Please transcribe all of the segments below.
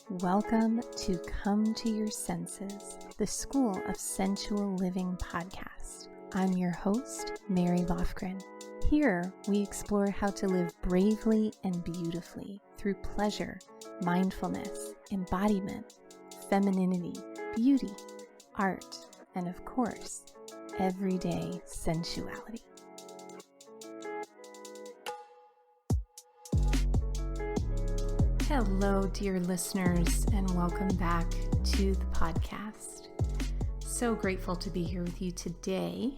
Welcome to Come to Your Senses, the School of Sensual Living podcast. I'm your host, Mary Lofgren. Here, we explore how to live bravely and beautifully through pleasure, mindfulness, embodiment, femininity, beauty, art, and of course, everyday sensuality. Hello, dear listeners, and welcome back to the podcast. So grateful to be here with you today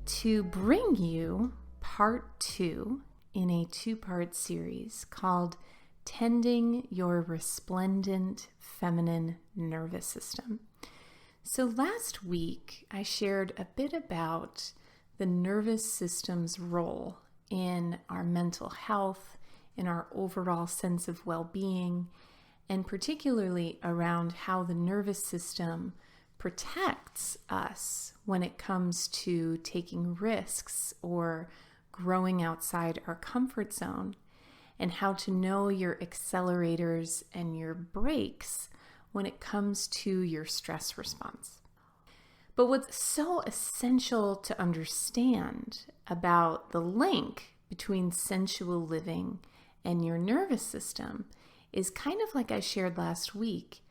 to bring you part 2 in a 2-part series called Tending Your Resplendent Feminine Nervous System. So last week, I shared a bit about the nervous system's role in our mental health, in our overall sense of well-being, and particularly around how the nervous system protects us when it comes to taking risks or growing outside our comfort zone, and how to know your accelerators and your brakes when it comes to your stress response. But what's so essential to understand about the link between sensual living and your nervous system is kind of like I shared last week.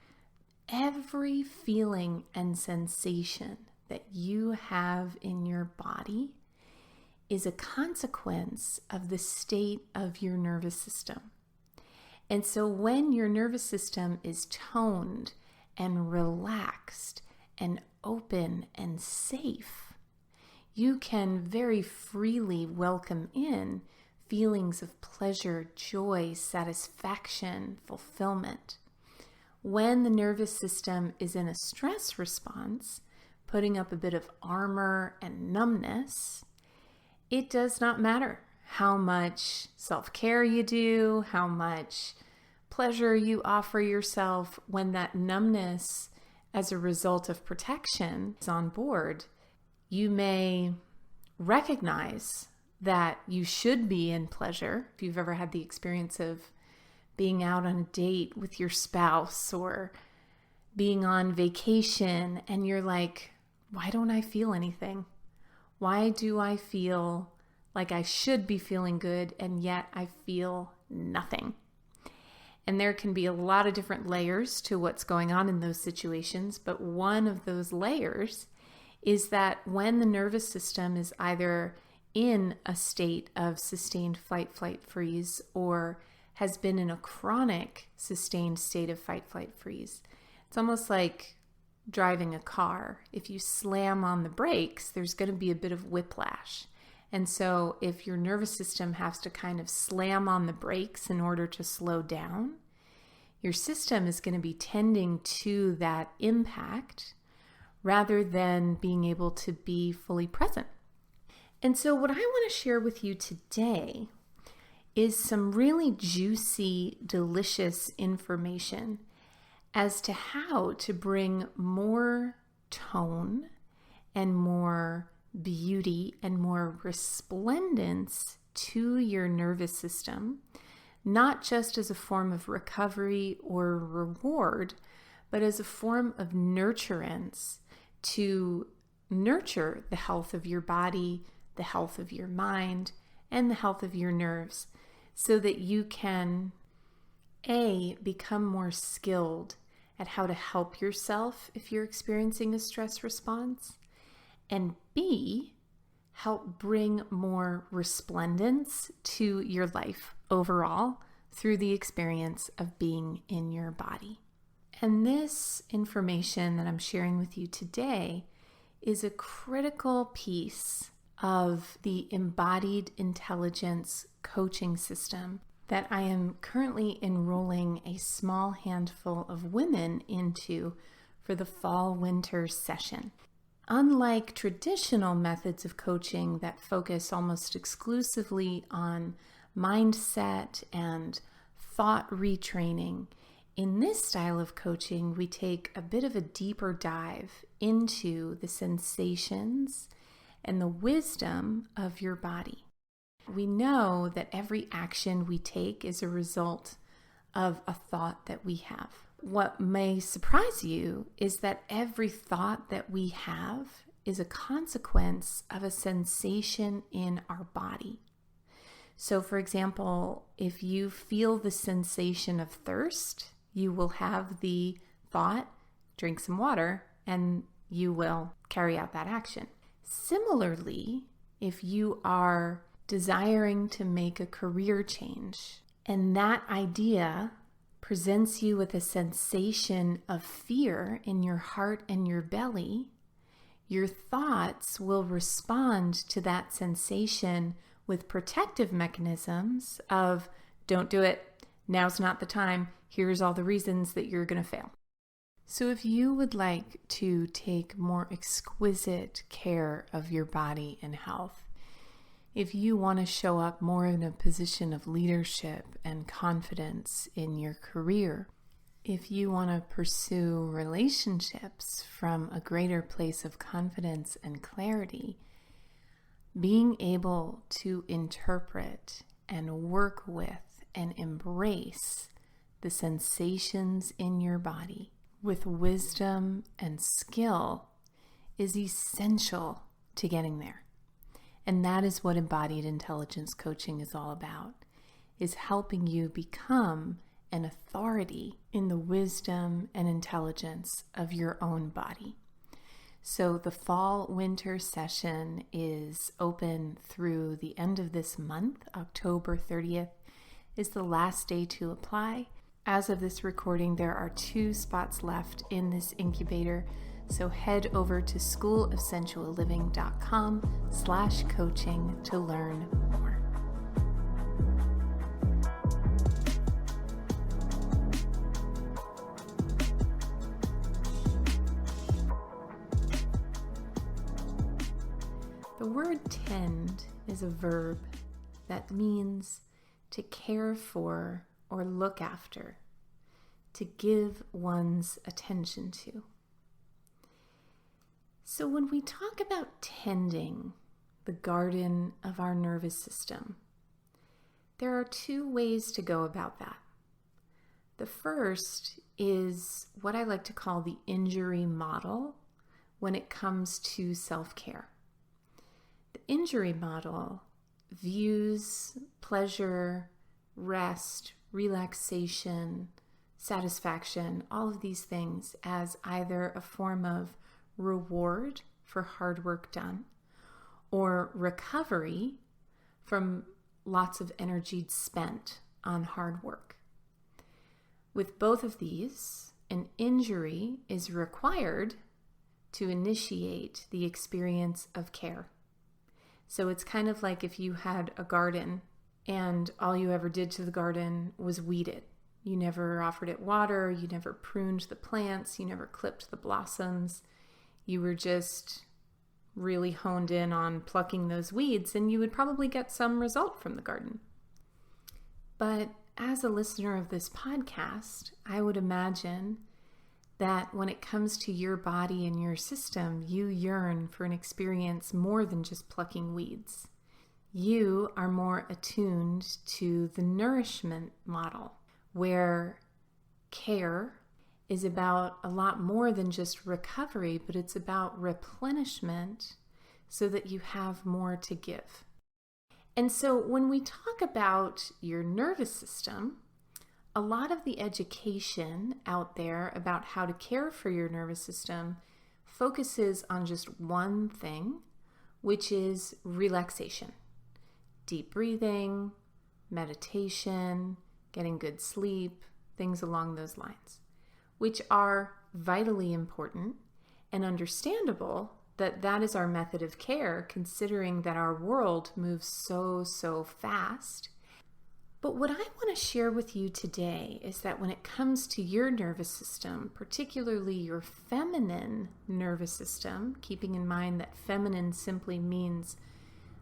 Every feeling and sensation that you have in your body is a consequence of the state of your nervous system. And so when your nervous system is toned and relaxed and open and safe, you can very freely welcome in feelings of pleasure, joy, satisfaction, fulfillment. When the nervous system is in a stress response, putting up a bit of armor and numbness, it does not matter how much self-care you do, how much pleasure you offer yourself. When that numbness as a result of protection is on board, you may recognize that you should be in pleasure. If you've ever had the experience of being out on a date with your spouse or being on vacation and you're like, why don't I feel anything? Why do I feel like I should be feeling good and yet I feel nothing? And there can be a lot of different layers to what's going on in those situations, but one of those layers is that when the nervous system is either in a state of sustained fight, flight, freeze, or has been in a chronic sustained state of fight, flight, freeze. It's almost like driving a car. If you slam on the brakes, there's going to be a bit of whiplash. And so if your nervous system has to kind of slam on the brakes in order to slow down, your system is going to be tending to that impact rather than being able to be fully present. And so what I want to share with you today is some really juicy, delicious information as to how to bring more tone and more beauty and more resplendence to your nervous system, not just as a form of recovery or reward, but as a form of nurturance to nurture the health of your body, the health of your mind, and the health of your nerves, so that you can A, become more skilled at how to help yourself if you're experiencing a stress response, and B, help bring more resplendence to your life overall through the experience of being in your body. And this information that I'm sharing with you today is a critical piece of the embodied intelligence coaching system that I am currently enrolling a small handful of women into for the fall-winter session. Unlike traditional methods of coaching that focus almost exclusively on mindset and thought retraining, in this style of coaching, we take a bit of a deeper dive into the sensations and the wisdom of your body. We know that every action we take is a result of a thought that we have. What may surprise you is that every thought that we have is a consequence of a sensation in our body. So, for example, if you feel the sensation of thirst, you will have the thought, drink some water, and you will carry out that action. Similarly, if you are desiring to make a career change and that idea presents you with a sensation of fear in your heart and your belly, your thoughts will respond to that sensation with protective mechanisms of, don't do it, now's not the time, here's all the reasons that you're going to fail. So if you would like to take more exquisite care of your body and health, if you want to show up more in a position of leadership and confidence in your career, if you want to pursue relationships from a greater place of confidence and clarity, being able to interpret and work with and embrace the sensations in your body with wisdom and skill is essential to getting there. And that is what embodied intelligence coaching is all about, is helping you become an authority in the wisdom and intelligence of your own body. So the fall-winter session is open through the end of this month. October 30th is the last day to apply. As of this recording, there are 2 spots left in this incubator. So head over to schoolofsensualliving.com/coaching to learn more. The word tend is a verb that means to care for or look after, to give one's attention to. So when we talk about tending the garden of our nervous system, there are 2 ways to go about that. The first is what I like to call the injury model when it comes to self-care. The injury model views pleasure, rest, relaxation, satisfaction, all of these things as either a form of reward for hard work done or recovery from lots of energy spent on hard work. With both of these, an injury is required to initiate the experience of care. So it's kind of like if you had a garden and all you ever did to the garden was weed it. You never offered it water, you never pruned the plants, you never clipped the blossoms. You were just really honed in on plucking those weeds, and you would probably get some result from the garden. But as a listener of this podcast, I would imagine that when it comes to your body and your system, you yearn for an experience more than just plucking weeds. You are more attuned to the nourishment model, where care is about a lot more than just recovery, but it's about replenishment so that you have more to give. And so when we talk about your nervous system, a lot of the education out there about how to care for your nervous system focuses on just one thing, which is relaxation. Deep breathing, meditation, getting good sleep, things along those lines, which are vitally important and understandable that is our method of care, considering that our world moves so fast. But what I want to share with you today is that when it comes to your nervous system, particularly your feminine nervous system, keeping in mind that feminine simply means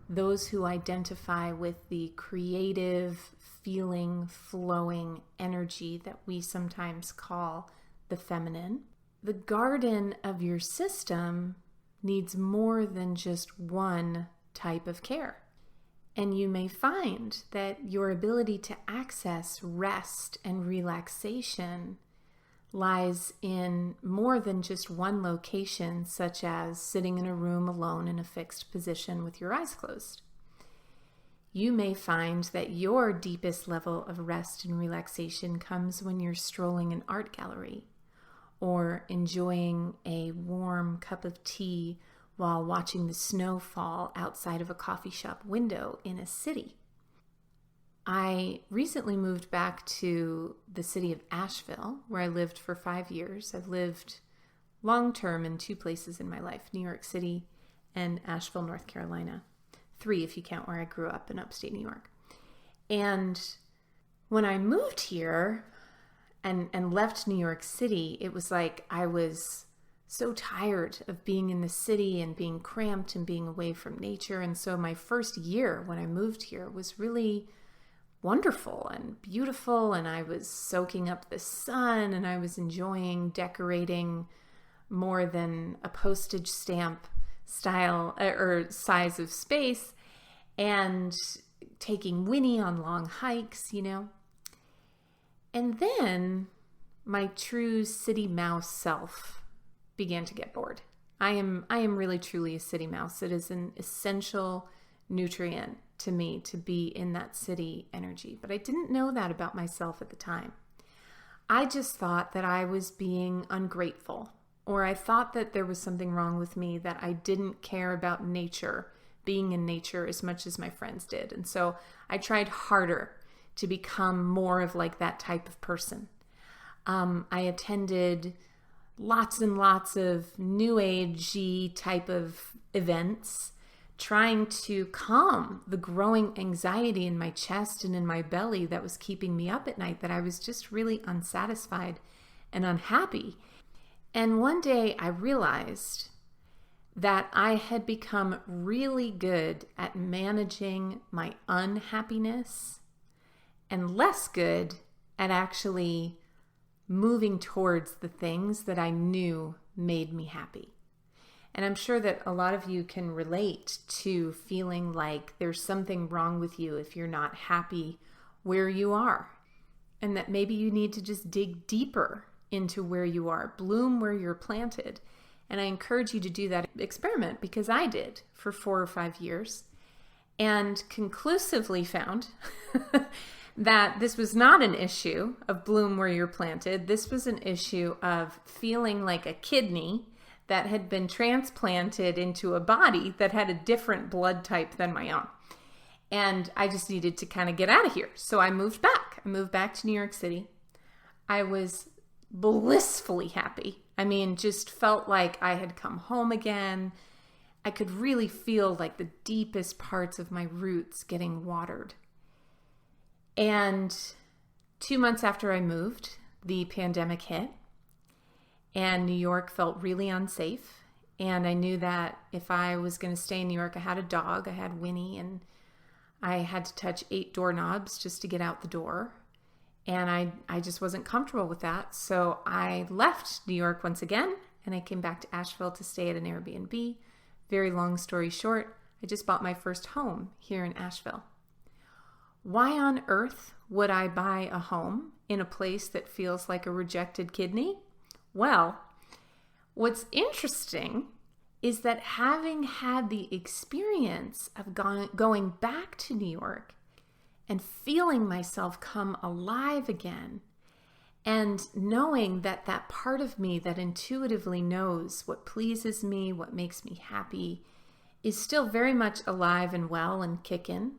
those who identify with the creative, feeling, flowing energy that we sometimes call the feminine, the garden of your system needs more than just one type of care. And you may find that your ability to access rest and relaxation lies in more than just one location, such as sitting in a room alone in a fixed position with your eyes closed. You may find that your deepest level of rest and relaxation comes when you're strolling an art gallery or enjoying a warm cup of tea while watching the snow fall outside of a coffee shop window in a city. I recently moved back to the city of Asheville, where I lived for 5 years. I've lived long-term in 2 places in my life, New York City and Asheville, North Carolina. 3 if you count where I grew up in upstate New York. And when I moved here and left New York City, it was like I was so tired of being in the city and being cramped and being away from nature. And so my first year when I moved here was really wonderful and beautiful, and I was soaking up the sun, and I was enjoying decorating more than a postage stamp style or size of space, and taking Winnie on long hikes, And then my true city mouse self began to get bored. I am really truly a city mouse. It is an essential nutrient to me to be in that city energy. But I didn't know that about myself at the time. I just thought that I was being ungrateful, or I thought that there was something wrong with me, that I didn't care about nature, being in nature as much as my friends did. And so I tried harder to become more of like that type of person. I attended lots and lots of new agey type of events, trying to calm the growing anxiety in my chest and in my belly that was keeping me up at night, that I was just really unsatisfied and unhappy. And one day I realized that I had become really good at managing my unhappiness and less good at actually moving towards the things that I knew made me happy. And I'm sure that a lot of you can relate to feeling like there's something wrong with you if you're not happy where you are, and that maybe you need to just dig deeper into where you are, bloom where you're planted. And I encourage you to do that experiment, because I did for 4 or 5 years and conclusively found that this was not an issue of bloom where you're planted. This was an issue of feeling like a kidney that had been transplanted into a body that had a different blood type than my own. And I just needed to kind of get out of here. So I moved back. I moved back to New York City. I was blissfully happy. I mean, just felt like I had come home again. I could really feel like the deepest parts of my roots getting watered. And 2 months after I moved, the pandemic hit, and New York felt really unsafe. And I knew that if I was going to stay in New York, I had a dog, I had Winnie, and I had to touch 8 doorknobs just to get out the door. And I just wasn't comfortable with that. So I left New York once again, and I came back to Asheville to stay at an Airbnb. Very long story short, I just bought my first home here in Asheville. Why on earth would I buy a home in a place that feels like a rejected kidney? Well, what's interesting is that having had the experience of going back to New York and feeling myself come alive again, and knowing that that part of me that intuitively knows what pleases me, what makes me happy, is still very much alive and well and kicking.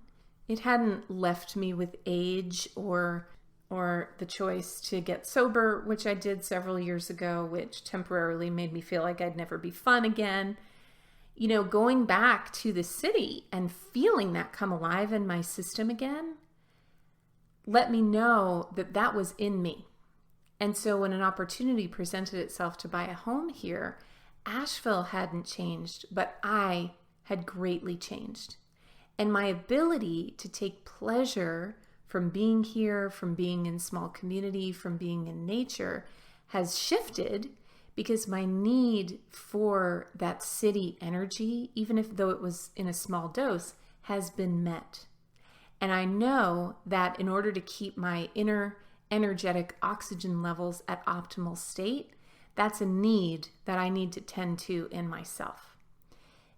It hadn't left me with age or the choice to get sober, which I did several years ago, which temporarily made me feel like I'd never be fun again. Going back to the city and feeling that come alive in my system again let me know that that was in me. And so when an opportunity presented itself to buy a home here, Asheville hadn't changed, but I had greatly changed. And my ability to take pleasure from being here, from being in small community, from being in nature has shifted, because my need for that city energy, even though it was in a small dose, has been met. And I know that in order to keep my inner energetic oxygen levels at optimal state, that's a need that I need to tend to in myself.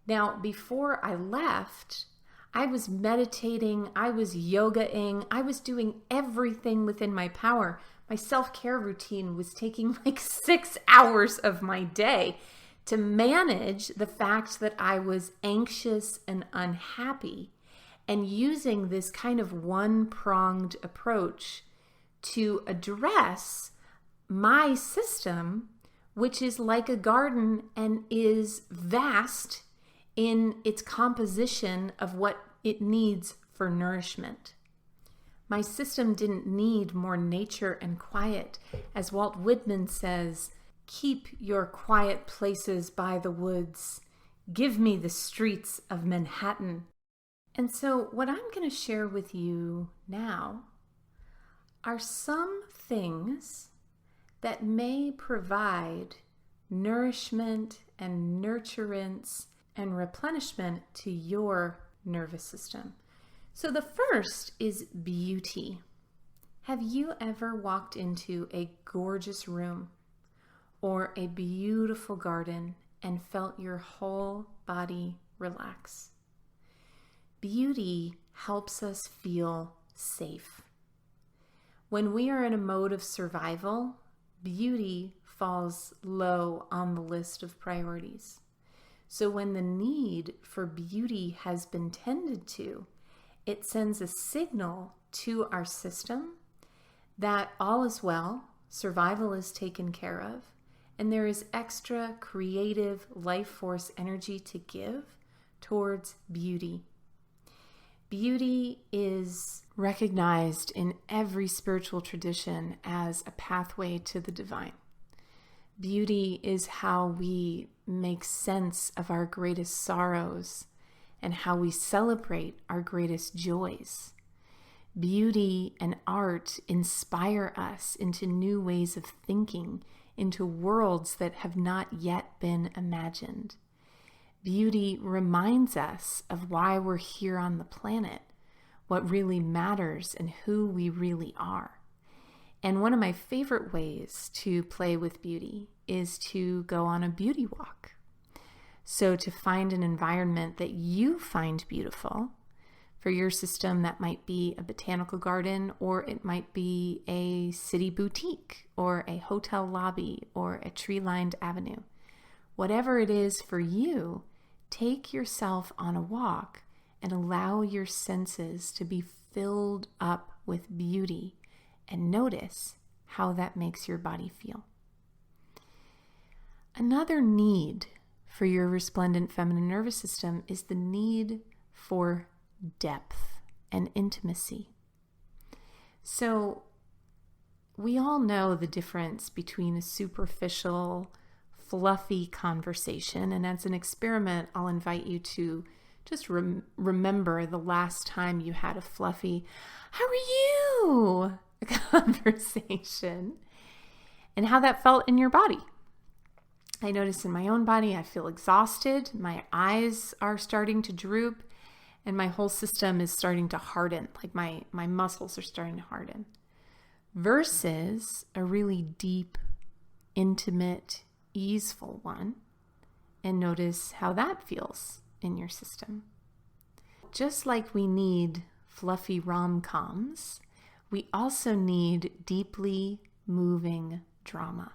Now, before I left, I was meditating, I was yogaing, I was doing everything within my power. My self-care routine was taking like 6 hours of my day to manage the fact that I was anxious and unhappy, and using this kind of one-pronged approach to address my system, which is like a garden and is vast in its composition of what it needs for nourishment. My system didn't need more nature and quiet. As Walt Whitman says, keep your quiet places by the woods. Give me the streets of Manhattan. And so what I'm going to share with you now are some things that may provide nourishment and nurturance and replenishment to your nervous system. So the first is beauty. Have you ever walked into a gorgeous room or a beautiful garden and felt your whole body relax? Beauty helps us feel safe. When we are in a mode of survival, beauty falls low on the list of priorities. So when the need for beauty has been tended to, it sends a signal to our system that all is well, survival is taken care of, and there is extra creative life force energy to give towards beauty. Beauty is recognized in every spiritual tradition as a pathway to the divine. Beauty is how we make sense of our greatest sorrows and how we celebrate our greatest joys. Beauty and art inspire us into new ways of thinking, into worlds that have not yet been imagined. Beauty reminds us of why we're here on the planet, what really matters, and who we really are. And one of my favorite ways to play with beauty is to go on a beauty walk. So to find an environment that you find beautiful, for your system that might be a botanical garden, or it might be a city boutique, or a hotel lobby, or a tree-lined avenue. Whatever it is for you, take yourself on a walk and allow your senses to be filled up with beauty, and notice how that makes your body feel. Another need for your resplendent feminine nervous system is the need for depth and intimacy. So we all know the difference between a superficial, fluffy conversation, and as an experiment, I'll invite you to just remember the last time you had a fluffy, "How are you?" conversation, and how that felt in your body. I notice in my own body, I feel exhausted, my eyes are starting to droop, and my whole system is starting to harden, like my muscles are starting to harden. Versus a really deep, intimate, easeful one, and notice how that feels in your system. Just like we need fluffy rom-coms, we also need deeply moving drama.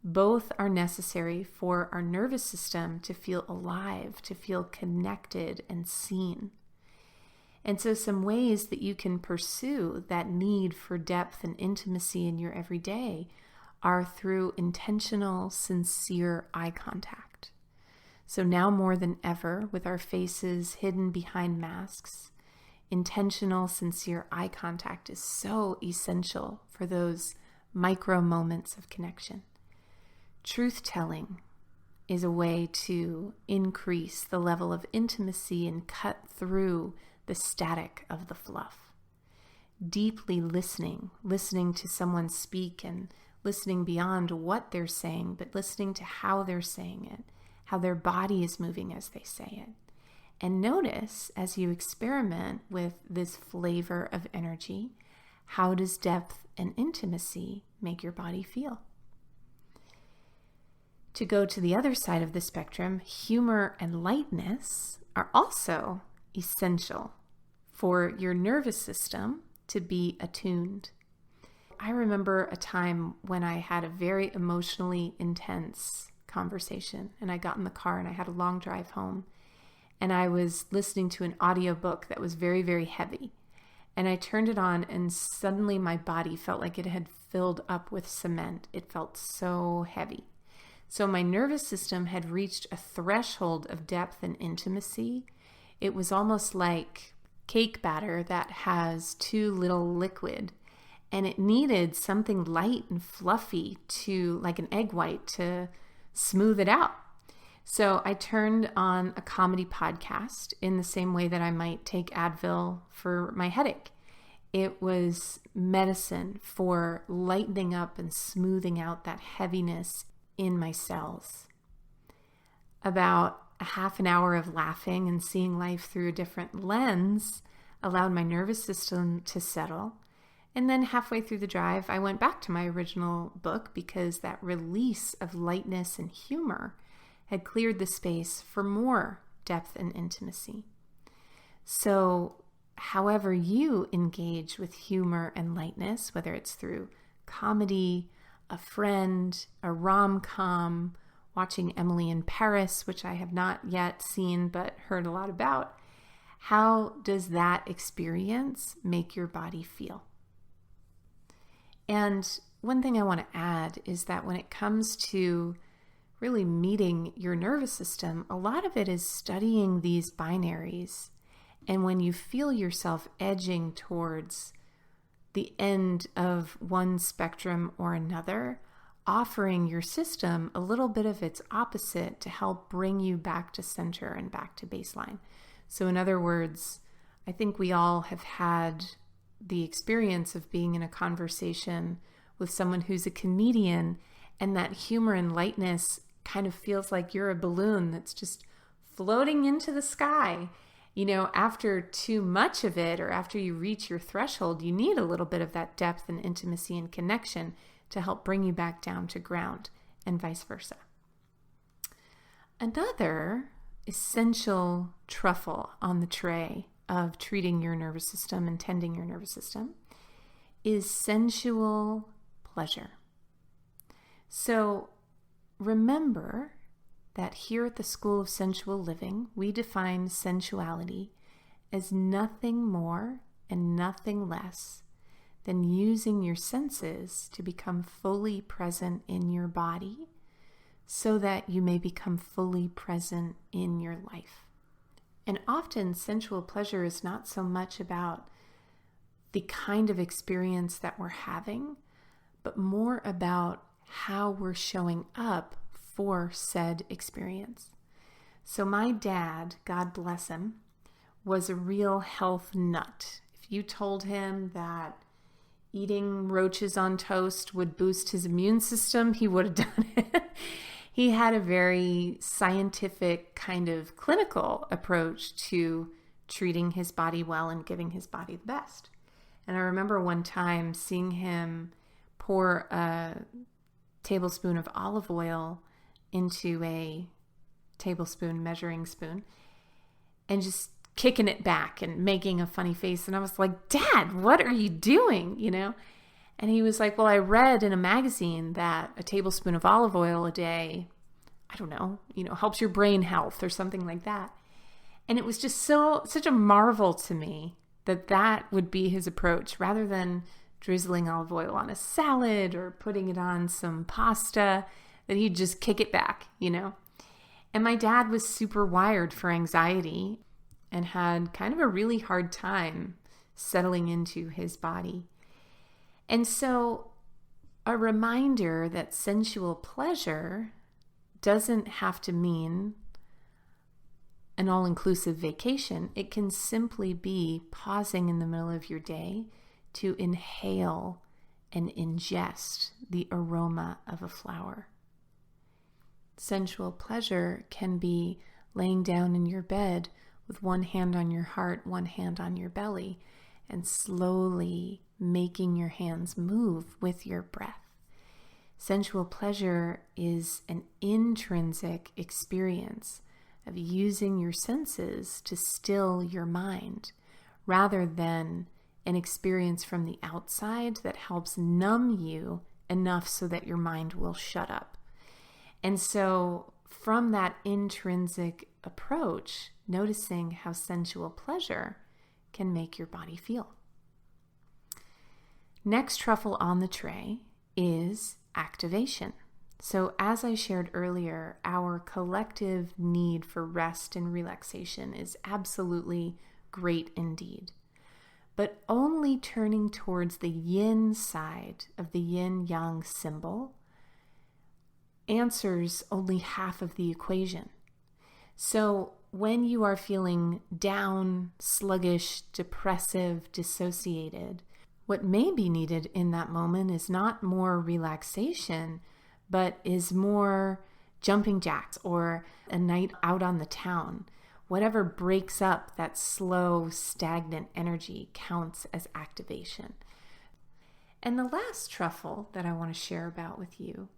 Both are necessary for our nervous system to feel alive, to feel connected and seen. And so some ways that you can pursue that need for depth and intimacy in your everyday are through intentional, sincere eye contact. So now more than ever, with our faces hidden behind masks, intentional, sincere eye contact is so essential for those micro moments of connection. Truth-telling is a way to increase the level of intimacy and cut through the static of the fluff. Deeply listening to someone speak, and listening beyond what they're saying, but listening to how they're saying it, how their body is moving as they say it, And notice as you experiment with this flavor of energy, how does depth and intimacy make your body feel? To go to the other side of the spectrum, humor and lightness are also essential for your nervous system to be attuned. I remember a time when I had a very emotionally intense conversation, and I got in the car and I had a long drive home, and I was listening to an audiobook that was very, very heavy. And I turned it on, and suddenly my body felt like it had filled up with cement. It felt so heavy. So my nervous system had reached a threshold of depth and intimacy. It was almost like cake batter that has too little liquid, and it needed something light and fluffy to, like an egg white, to smooth it out. So I turned on a comedy podcast in the same way that I might take Advil for my headache. It was medicine for lightening up and smoothing out that heaviness in my cells. About a half an hour of laughing and seeing life through a different lens allowed my nervous system to settle. And then halfway through the drive, I went back to my original book because that release of lightness and humor had cleared the space for more depth and intimacy. So, however you engage with humor and lightness, whether it's through comedy, a friend, a rom-com, watching Emily in Paris, which I have not yet seen but heard a lot about, how does that experience make your body feel? And one thing I want to add is that when it comes to really meeting your nervous system, a lot of it is studying these binaries. And when you feel yourself edging towards the end of one spectrum or another, offering your system a little bit of its opposite to help bring you back to center and back to baseline. So in other words, I think we all have had the experience of being in a conversation with someone who's a comedian, and that humor and lightness kind of feels like you're a balloon that's just floating into the sky. You know, after too much of it, or after you reach your threshold, you need a little bit of that depth and intimacy and connection to help bring you back down to ground, and vice versa. Another essential truffle on the tray of treating your nervous system and tending your nervous system is sensual pleasure. So remember that here at the School of Sensual Living, we define sensuality as nothing more and nothing less than using your senses to become fully present in your body so that you may become fully present in your life. And often sensual pleasure is not so much about the kind of experience that we're having, but more about how we're showing up for said experience. So my dad, God bless him, was a real health nut. If you told him that eating roaches on toast would boost his immune system, he would have done it. He had a very scientific kind of clinical approach to treating his body well and giving his body the best. And I remember one time seeing him pour a tablespoon of olive oil into a tablespoon measuring spoon and just kicking it back and making a funny face. And I was like, Dad, what are you doing? You know? And he was like, well, I read in a magazine that a tablespoon of olive oil a day, I don't know, helps your brain health or something like that. And it was just such a marvel to me that would be his approach, rather than drizzling olive oil on a salad or putting it on some pasta, that he'd just kick it back, And my dad was super wired for anxiety and had kind of a really hard time settling into his body. And so a reminder that sensual pleasure doesn't have to mean an all-inclusive vacation. It can simply be pausing in the middle of your day to inhale and ingest the aroma of a flower. Sensual pleasure can be laying down in your bed with one hand on your heart, one hand on your belly, and slowly making your hands move with your breath. Sensual pleasure is an intrinsic experience of using your senses to still your mind, rather than an experience from the outside that helps numb you enough so that your mind will shut up. And so from that intrinsic approach, noticing how sensual pleasure can make your body feel. Next truffle on the tray is activation. So as I shared earlier, our collective need for rest and relaxation is absolutely great indeed. But only turning towards the yin side of the yin-yang symbol answers only half of the equation. So when you are feeling down, sluggish, depressive, dissociated, what may be needed in that moment is not more relaxation, but is more jumping jacks or a night out on the town. Whatever breaks up that slow, stagnant energy counts as activation. And the last truffle that I want to share about with you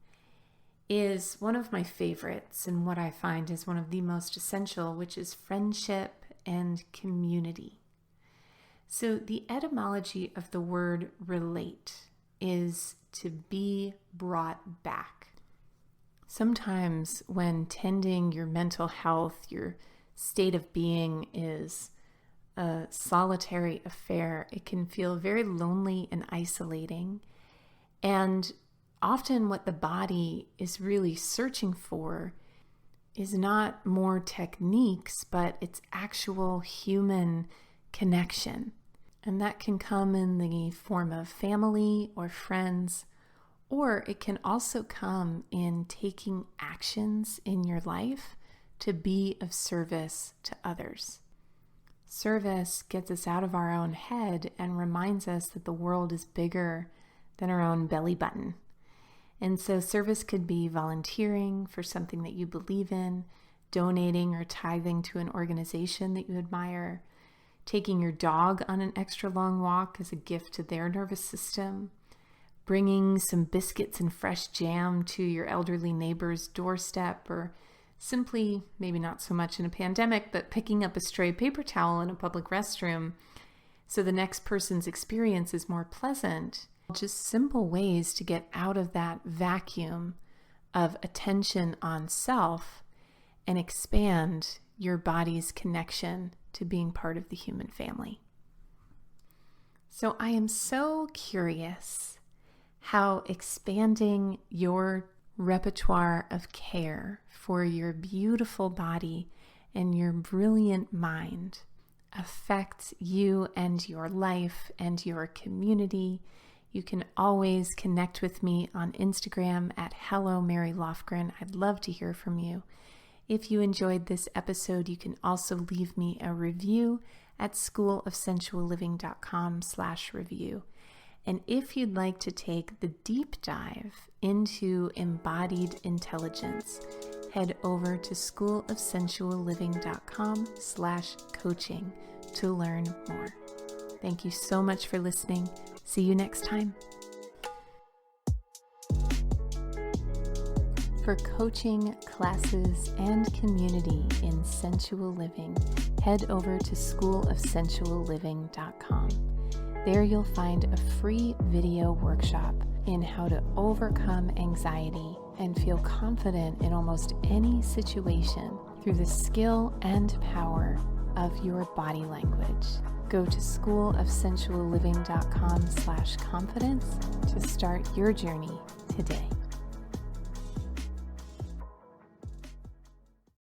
is one of my favorites and what I find is one of the most essential, which is friendship and community. So the etymology of the word relate is to be brought back. Sometimes when tending your mental health, your state of being is a solitary affair, it can feel very lonely and isolating. And often what the body is really searching for is not more techniques, but it's actual human connection. And that can come in the form of family or friends, or it can also come in taking actions in your life to be of service to others. Service gets us out of our own head and reminds us that the world is bigger than our own belly button. And so service could be volunteering for something that you believe in, donating or tithing to an organization that you admire, taking your dog on an extra long walk as a gift to their nervous system, bringing some biscuits and fresh jam to your elderly neighbor's doorstep, or simply, maybe not so much in a pandemic, but picking up a stray paper towel in a public restroom so the next person's experience is more pleasant. Just simple ways to get out of that vacuum of attention on self and expand your body's connection to being part of the human family. So I am so curious how expanding your repertoire of care for your beautiful body and your brilliant mind affects you and your life and your community. You can always connect with me on Instagram at Hello Mary Lofgren. I'd love to hear from you. If you enjoyed this episode, you can also leave me a review at schoolofsensualliving.com/review. And if you'd like to take the deep dive into embodied intelligence, head over to schoolofsensualliving.com/coaching to learn more. Thank you so much for listening. See you next time. For coaching, classes, and community in sensual living, head over to schoolofsensualliving.com. There you'll find a free video workshop in how to overcome anxiety and feel confident in almost any situation through the skill and power of your body language. Go to schoolofsensualliving.com/confidence to start your journey today.